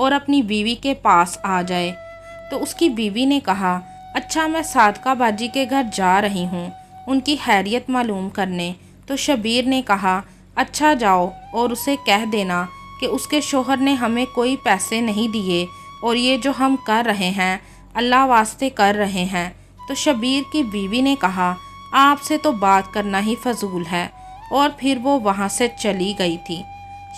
اور اپنی بیوی کے پاس آ جائے۔ تو اس کی بیوی نے کہا اچھا میں صادقہ باجی کے گھر جا رہی ہوں ان کی خیریت معلوم کرنے۔ تو شبیر نے کہا اچھا جاؤ اور اسے کہہ دینا کہ اس کے شوہر نے ہمیں کوئی پیسے نہیں دیے اور یہ جو ہم کر رہے ہیں اللہ واسطے کر رہے ہیں۔ تو شبیر کی بیوی نے کہا آپ سے تو بات کرنا ہی فضول ہے، اور پھر وہ وہاں سے چلی گئی تھی۔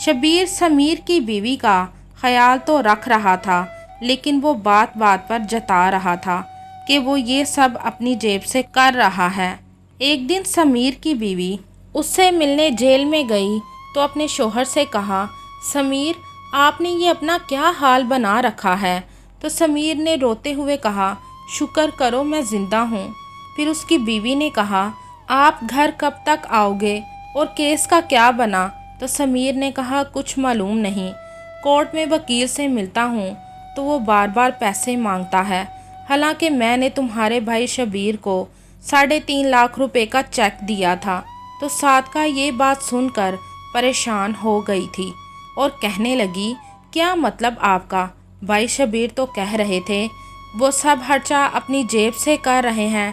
شبیر سمیر کی بیوی کا خیال تو رکھ رہا تھا، لیکن وہ بات بات پر جتا رہا تھا کہ وہ یہ سب اپنی جیب سے کر رہا ہے۔ ایک دن سمیر کی بیوی اس سے ملنے جیل میں گئی تو اپنے شوہر سے کہا سمیر آپ نے یہ اپنا کیا حال بنا رکھا ہے؟ تو سمیر نے روتے ہوئے کہا شکر کرو میں زندہ ہوں۔ پھر اس کی بیوی نے کہا آپ گھر کب تک آؤ گے اور کیس کا کیا بنا؟ تو سمیر نے کہا کچھ معلوم نہیں، کورٹ میں وکیل سے ملتا ہوں تو وہ بار بار پیسے مانگتا ہے، حالانکہ میں نے تمہارے بھائی شبیر کو 3.5 لاکھ روپے کا چیک دیا تھا۔ تو صادقہ یہ بات سن کر پریشان ہو گئی تھی اور کہنے لگی کیا مطلب آپ کا؟ بھائی شبیر تو کہہ رہے تھے وہ سب خرچہ اپنی جیب سے کر رہے ہیں۔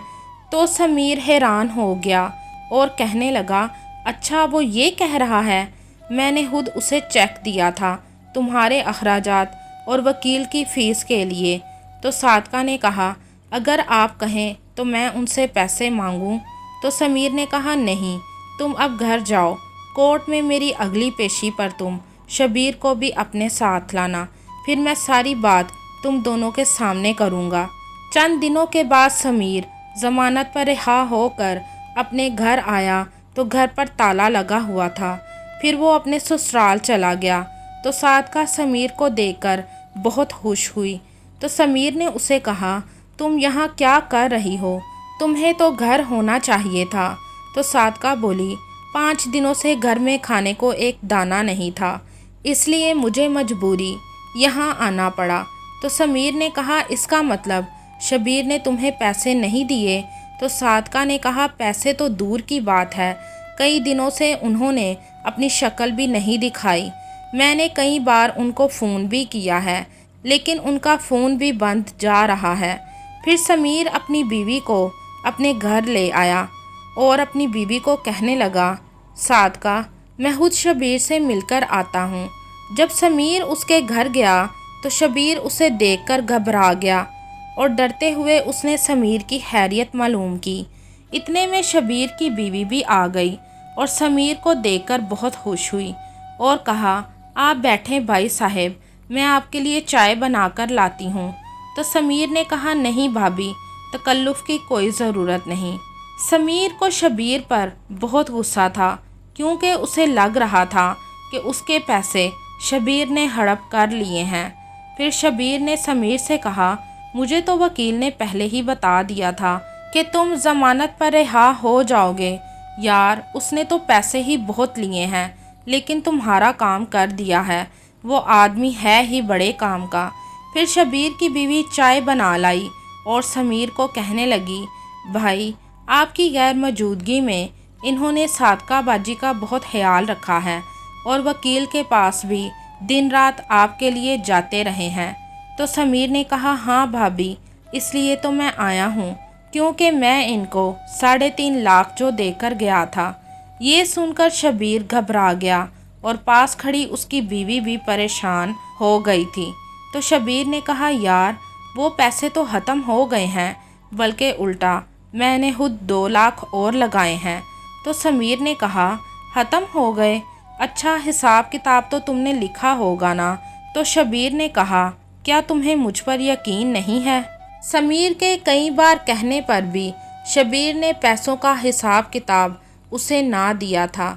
تو سمیر حیران ہو گیا اور کہنے لگا اچھا وہ یہ کہہ رہا ہے، میں نے خود اسے چیک دیا تھا تمہارے اخراجات اور وکیل کی فیس کے لیے۔ تو صادقہ نے کہا اگر آپ کہیں تو میں ان سے پیسے مانگوں؟ تو سمیر نے کہا نہیں، تم اب گھر جاؤ، کورٹ میں میری اگلی پیشی پر تم شبیر کو بھی اپنے ساتھ لانا، پھر میں ساری بات تم دونوں کے سامنے کروں گا۔ چند دنوں کے بعد سمیر ضمانت پر رہا ہو کر اپنے گھر آیا تو گھر پر تالا لگا ہوا تھا۔ پھر وہ اپنے سسرال چلا گیا تو صادقہ سمیر کو دیکھ کر بہت خوش ہوئی۔ تو سمیر نے اسے کہا تم یہاں کیا کر رہی ہو؟ تمہیں تو گھر ہونا چاہیے تھا۔ تو صادقہ بولی 5 دنوں سے گھر میں کھانے کو ایک دانہ نہیں تھا، اس لیے مجھے مجبوری یہاں آنا پڑا۔ تو سمیر نے کہا اس کا مطلب شبیر نے تمہیں پیسے نہیں دیے؟ تو صادقہ نے کہا پیسے تو دور کی بات ہے، کئی دنوں سے انہوں نے اپنی شکل بھی نہیں دکھائی، میں نے کئی بار ان کو فون بھی کیا ہے لیکن ان کا فون بھی بند جا رہا ہے۔ پھر سمیر اپنی بیوی کو اپنے گھر لے آیا اور اپنی بیوی کو کہنے لگا صادقہ میں خود شبیر سے مل کر آتا ہوں۔ جب سمیر اس کے گھر گیا تو شبیر اسے دیکھ کر گھبرا گیا اور ڈرتے ہوئے اس نے سمیر کی خیریت معلوم کی۔ اتنے میں شبیر کی بیوی بھی آ گئی اور سمیر کو دیکھ کر بہت خوش ہوئی اور کہا آپ بیٹھیں بھائی صاحب، میں آپ کے لیے چائے بنا کر لاتی ہوں۔ تو سمیر نے کہا نہیں بھابھی، تکلف کی کوئی ضرورت نہیں۔ سمیر کو شبیر پر بہت غصہ تھا کیونکہ اسے لگ رہا تھا کہ اس کے پیسے شبیر نے ہڑپ کر لیے ہیں۔ پھر شبیر نے سمیر سے کہا مجھے تو وکیل نے پہلے ہی بتا دیا تھا کہ تم ضمانت پر رہا ہو جاؤ گے، یار اس نے تو پیسے ہی بہت لیے ہیں لیکن تمہارا کام کر دیا ہے، وہ آدمی ہے ہی بڑے کام کا۔ پھر شبیر کی بیوی چائے بنا لائی اور سمیر کو کہنے لگی بھائی آپ کی غیر موجودگی میں انہوں نے صادقہ باجی کا بہت خیال رکھا ہے اور وکیل کے پاس بھی دن رات آپ کے لیے جاتے رہے ہیں۔ تو سمیر نے کہا ہاں بھابھی، اس لیے تو میں آیا ہوں کیونکہ میں ان کو 3.5 لاکھ جو دے کر گیا تھا۔ یہ سن کر شبیر گھبرا گیا اور پاس کھڑی اس کی بیوی بھی پریشان ہو گئی تھی۔ تو شبیر نے کہا یار وہ پیسے تو ختم ہو گئے ہیں، بلکہ الٹا میں نے خود 2 لاکھ اور لگائے ہیں۔ تو سمیر نے کہا ختم ہو گئے؟ اچھا حساب کتاب تو تم نے لکھا ہوگا نا؟ تو شبیر نے کہا کیا تمہیں مجھ پر یقین نہیں ہے؟ سمیر کے کئی بار کہنے پر بھی شبیر نے پیسوں کا حساب کتاب اسے نہ دیا تھا۔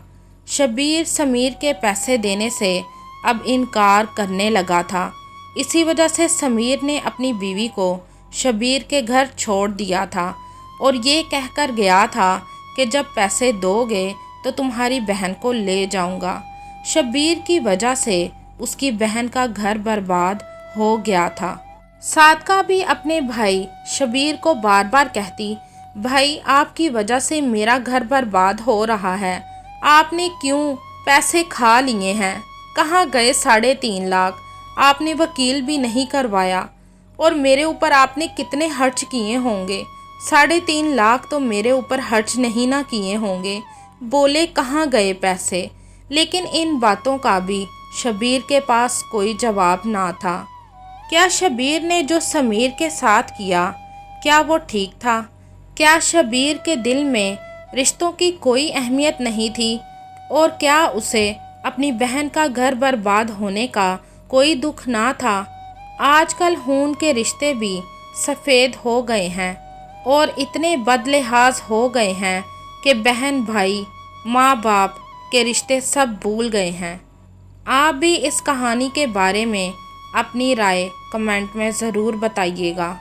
شبیر سمیر کے پیسے دینے سے اب انکار کرنے لگا تھا، اسی وجہ سے سمیر نے اپنی بیوی کو شبیر کے گھر چھوڑ دیا تھا اور یہ کہہ کر گیا تھا کہ جب پیسے دو گے تو تمہاری بہن کو لے جاؤں گا۔ شبیر کی وجہ سے اس کی بہن کا گھر برباد ہو گیا تھا۔ صادقہ بھی اپنے بھائی شبیر کو بار بار کہتی بھائی آپ کی وجہ سے میرا گھر برباد ہو رہا ہے، آپ نے کیوں پیسے کھا لیے ہیں؟ کہاں گئے 3.5 لاکھ؟ آپ نے وکیل بھی نہیں کروایا، اور میرے اوپر آپ نے کتنے خرچ کیے ہوں گے؟ 3.5 لاکھ تو میرے اوپر خرچ نہیں نہ کیے ہوں گے۔ بولے کہاں گئے پیسے؟ لیکن ان باتوں کا بھی شبیر کے پاس کوئی جواب نہ تھا۔ کیا شبیر نے جو سمیر کے ساتھ کیا، کیا وہ ٹھیک تھا؟ کیا شبیر کے دل میں رشتوں کی کوئی اہمیت نہیں تھی؟ اور کیا اسے اپنی بہن کا گھر برباد ہونے کا کوئی دکھ نہ تھا؟ آج کل خون کے رشتے بھی سفید ہو گئے ہیں اور اتنے بد لحاظ ہو گئے ہیں کہ بہن بھائی، ماں باپ کے رشتے سب بھول گئے ہیں۔ آپ بھی اس کہانی کے بارے میں اپنی رائے کمنٹ میں ضرور بتائیے گا۔